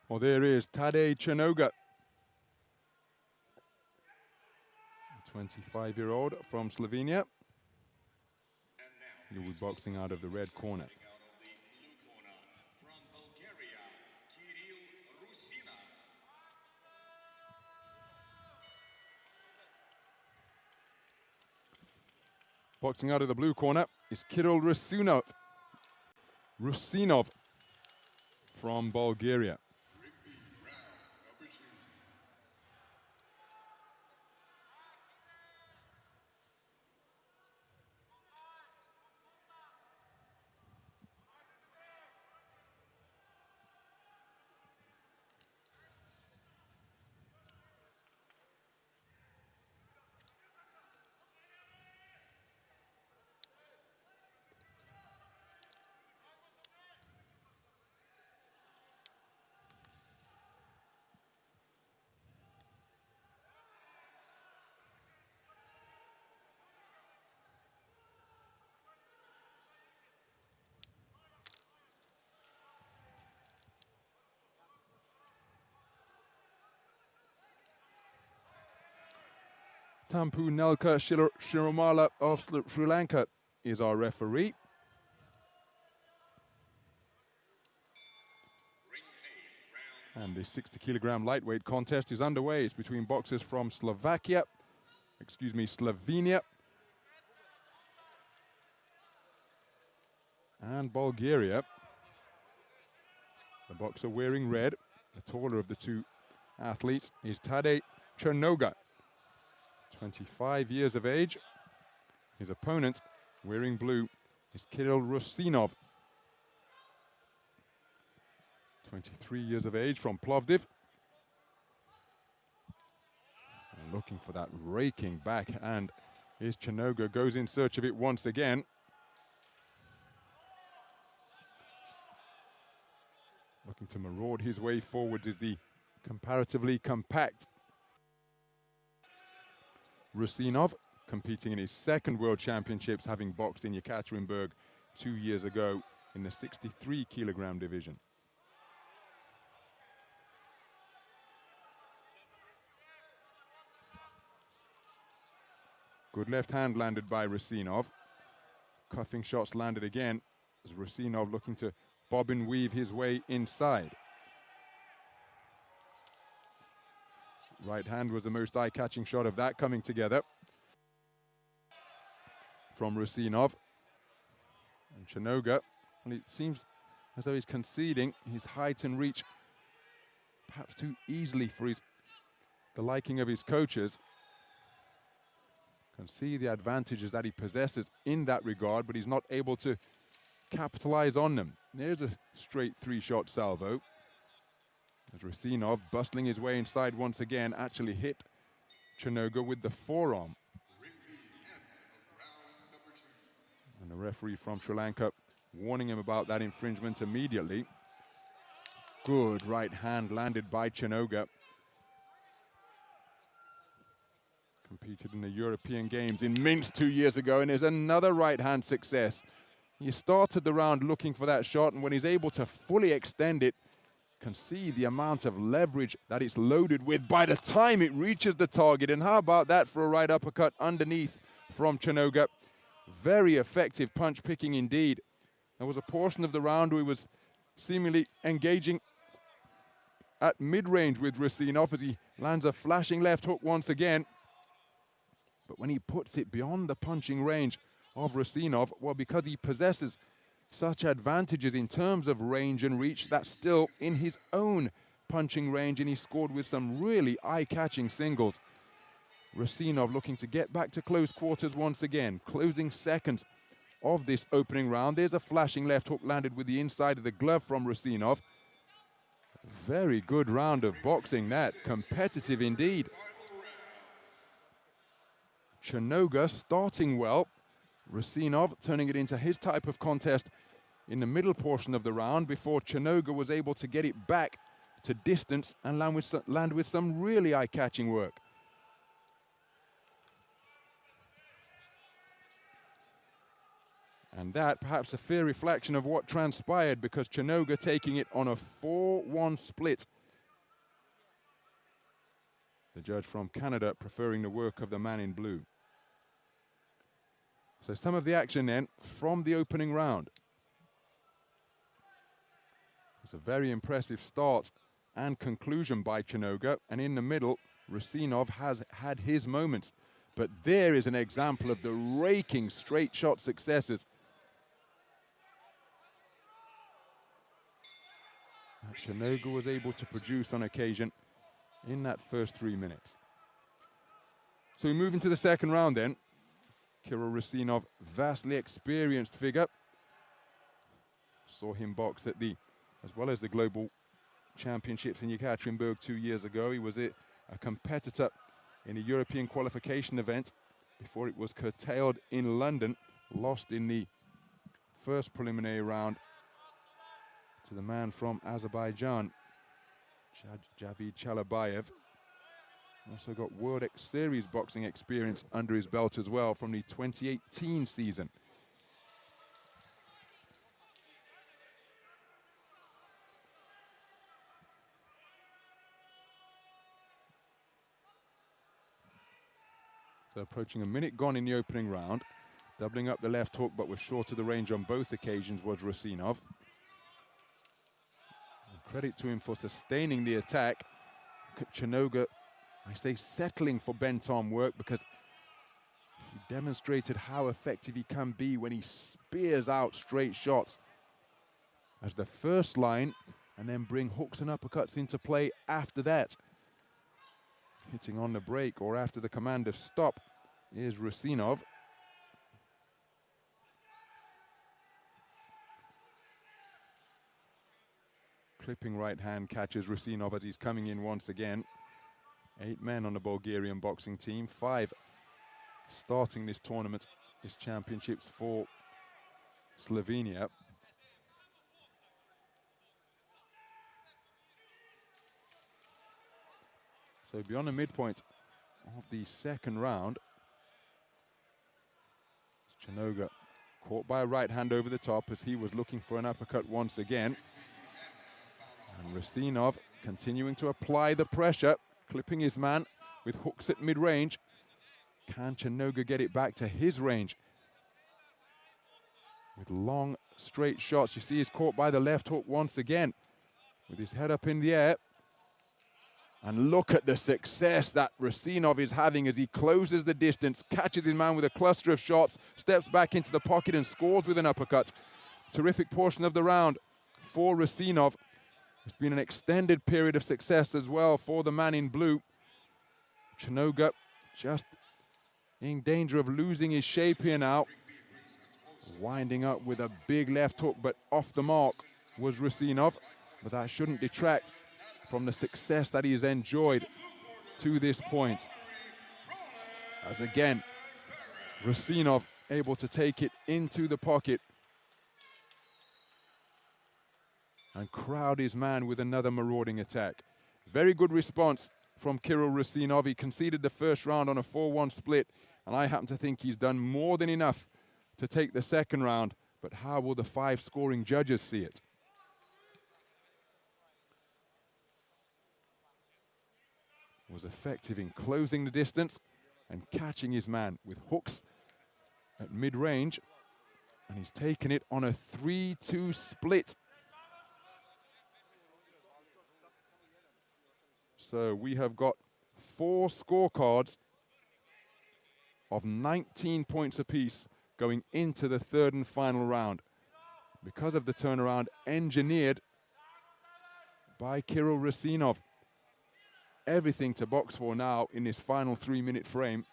Well, there is Tadej CERNOGA, 25-year-old from Slovenia. He'll be boxing out of the red corner. Boxing out of the blue corner is Kiril RUSINOV from Bulgaria. Tampu Nelka Shiromala of Sri Lanka is our referee. And the 60-kilogram lightweight contest is underway. It's between boxers from Slovenia, and Bulgaria. The boxer wearing red, the taller of the two athletes, is Tadej CERNOGA, 25 years of age. His opponent, wearing blue, is Kiril RUSINOV, 23 years of age, from Plovdiv. And looking for that raking backhand is CERNOGA, goes in search of it once again. Looking to maraud his way forwards is the comparatively compact RUSINOV, competing in his second World Championships, having boxed in Yekaterinburg 2 years ago in the 63-kilogram division. Good left hand landed by RUSINOV. Cuffing shots landed again as RUSINOV looking to bob and weave his way inside. Right hand was the most eye-catching shot of that coming together from RUSINOV. And CERNOGA, well, it seems as though he's conceding his height and reach perhaps too easily for the liking of his coaches. Can see the advantages that he possesses in that regard, but he's not able to capitalize on them. There's a straight three-shot salvo. As RUSINOV, bustling his way inside once again, actually hit CERNOGA with the forearm. And the referee from Sri Lanka warning him about that infringement immediately. Good right hand landed by CERNOGA. Competed in the European Games in Minsk 2 years ago, and there's another right hand success. He started the round looking for that shot, and when he's able to fully extend it, can see the amount of leverage that it's loaded with by the time it reaches the target. And how about that for a right uppercut underneath from CERNOGA? Very effective punch picking indeed. There was a portion of the round where he was seemingly engaging at mid-range with RUSINOV as he lands a flashing left hook once again. But when he puts it beyond the punching range of RUSINOV, well, because he possesses such advantages in terms of range and reach, that's still in his own punching range, and he scored with some really eye-catching singles. RUSINOV looking to get back to close quarters once again, closing seconds of this opening round. There's a flashing left hook landed with the inside of the glove from RUSINOV. Very good round of boxing that, competitive indeed. CERNOGA starting well. RUSINOV turning it into his type of contest in the middle portion of the round before CERNOGA was able to get it back to distance and land with some really eye-catching work. And that perhaps a fair reflection of what transpired, because CERNOGA taking it on a 4-1 split. The judge from Canada preferring the work of the man in blue. So some of the action then from the opening round. It's a very impressive start and conclusion by CERNOGA, and in the middle, RUSINOV has had his moments. But there is an example of the raking straight shot successes that CERNOGA was able to produce on occasion in that first 3 minutes. So we move into the second round then. Kiril RUSINOV, vastly experienced figure. Saw him box at as well as the Global Championships in Yekaterinburg 2 years ago. He was a competitor in a European qualification event before it was curtailed in London. Lost in the first preliminary round to the man from Azerbaijan, Javid Chalabayev. Also got World X Series boxing experience under his belt as well from the 2018 season. So approaching a minute gone in the opening round. Doubling up the left hook, but was short of the range on both occasions was RUSINOV. Credit to him for sustaining the attack. CERNOGA, I say, settling for bent-arm work, because he demonstrated how effective he can be when he spears out straight shots as the first line, and then bring hooks and uppercuts into play after that. Hitting on the break or after the command of stop is RUSINOV. Clipping right hand catches RUSINOV as he's coming in once again. 8 men on the Bulgarian boxing team, 5 starting this tournament, this championships for Slovenia. So beyond the midpoint of the second round, CERNOGA caught by a right hand over the top as he was looking for an uppercut once again. And RUSINOV continuing to apply the pressure, clipping his man with hooks at mid-range. Can CERNOGA get it back to his range? With long, straight shots. You see he's caught by the left hook once again, with his head up in the air. And look at the success that RUSINOV is having as he closes the distance, catches his man with a cluster of shots, steps back into the pocket and scores with an uppercut. Terrific portion of the round for RUSINOV. It's been an extended period of success as well for the man in blue. CERNOGA just in danger of losing his shape here now. Winding up with a big left hook, but off the mark was RUSINOV. But that shouldn't detract from the success that he has enjoyed to this point. As again, RUSINOV able to take it into the pocket and crowd his man with another marauding attack. Very good response from Kiril RUSINOV. He conceded the first round on a 4-1 split, and I happen to think he's done more than enough to take the second round. But how will the 5 scoring judges see it? Was effective in closing the distance and catching his man with hooks at mid-range, and he's taken it on a 3-2 split. So we have got 4 scorecards of 19 points apiece going into the third and final round, because of the turnaround engineered by Kiril RUSINOV. Everything to box for now in this final 3-minute frame.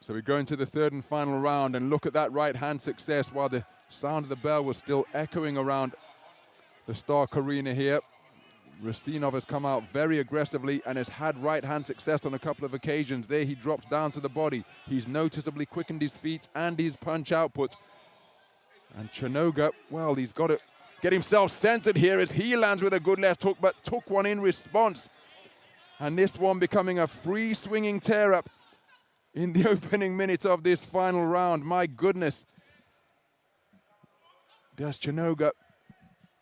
So we go into the third and final round, and look at that right hand success while the sound of the bell was still echoing around the Stark Arena here. Rusinov has come out very aggressively and has had right-hand success on a couple of occasions. There he drops down to the body. He's noticeably quickened his feet and his punch output. And CERNOGA, well, he's got to get himself centered here as he lands with a good left hook, but took one in response. And this one becoming a free swinging tear-up in the opening minutes of this final round. My goodness. Does CERNOGA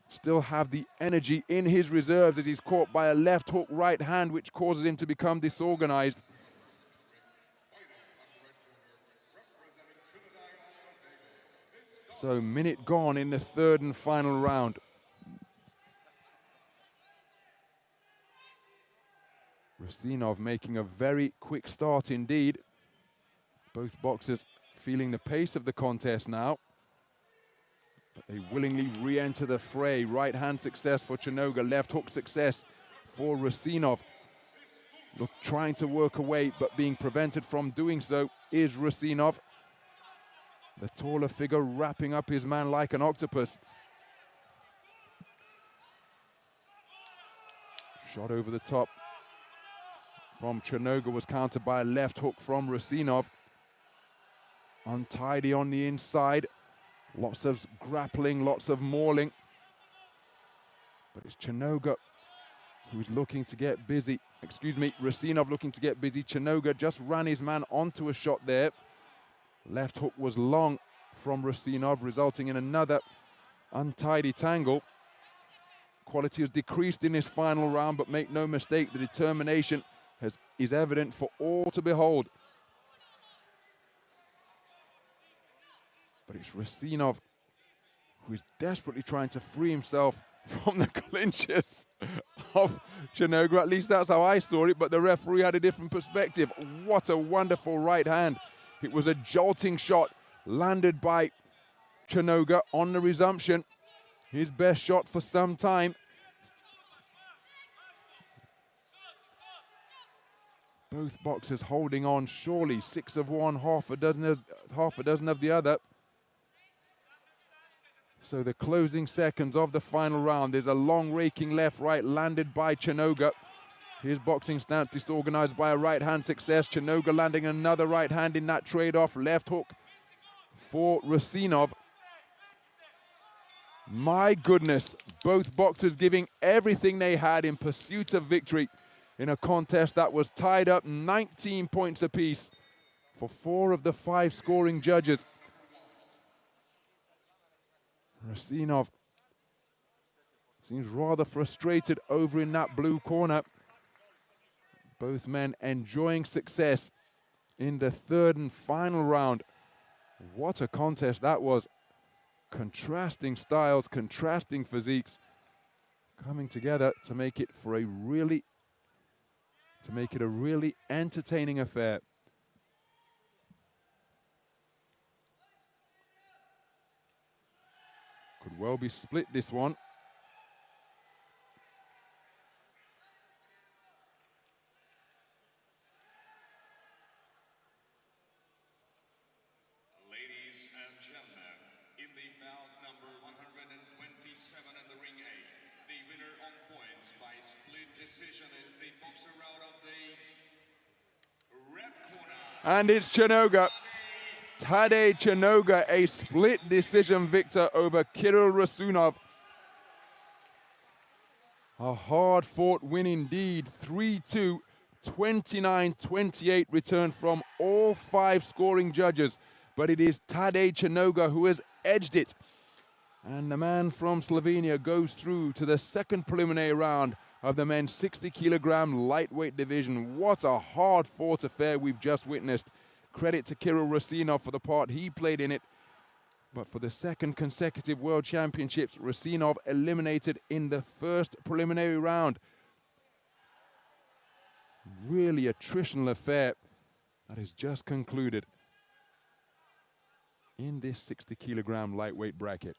still have the energy in his reserves as he's caught by a left hook right hand, which causes him to become disorganized? So minute gone in the third and final round. Rusinov making a very quick start indeed. Both boxers feeling the pace of the contest now. But they willingly re-enter the fray. Right hand success for CERNOGA, left hook success for Rusinov. Look, trying to work away, but being prevented from doing so is Rusinov. The taller figure wrapping up his man like an octopus. Shot over the top from CERNOGA was countered by a left hook from Rusinov. Untidy on the inside. Lots of grappling, lots of mauling. But it's CERNOGA who's looking to get busy. Excuse me, Rusinov looking to get busy. CERNOGA just ran his man onto a shot there. Left hook was long from Rusinov, resulting in another untidy tangle. Quality has decreased in this final round, but make no mistake, the determination is evident for all to behold. But it's Rusinov who is desperately trying to free himself from the clinches of CERNOGA. At least that's how I saw it, but the referee had a different perspective. What a wonderful right hand. It was a jolting shot landed by CERNOGA on the resumption. His best shot for some time. Both boxers holding on surely. 6 of one, half a dozen of the other. So the closing seconds of the final round. There's a long raking left right landed by CERNOGA. His boxing stance disorganized by a right hand success. CERNOGA landing another right hand in that trade-off. Left hook for Rusinov. My goodness, both boxers giving everything they had in pursuit of victory in a contest that was tied up 19 points apiece for 4 of the 5 scoring judges. Rusinov seems rather frustrated over in that blue corner. Both men enjoying success in the third and final round. What a contest that was. Contrasting styles, contrasting physiques, coming together to make it a really entertaining affair. Could well be split, this one. Ladies and gentlemen, in the bout number 127 in the ring A, the winner on points by split decision is the boxer out of the red corner. And it's CERNOGA. Tadej CERNOGA, a split decision victor over Kiril Rusinov. A hard-fought win indeed. 3-2, 29-28 return from all 5 scoring judges. But it is Tadej CERNOGA who has edged it. And the man from Slovenia goes through to the second preliminary round of the men's 60-kilogram lightweight division. What a hard-fought affair we've just witnessed. Credit to Kiril Rusinov for the part he played in it. But for the second consecutive World Championships, Rusinov eliminated in the first preliminary round. Really attritional affair that has just concluded in this 60-kilogram lightweight bracket.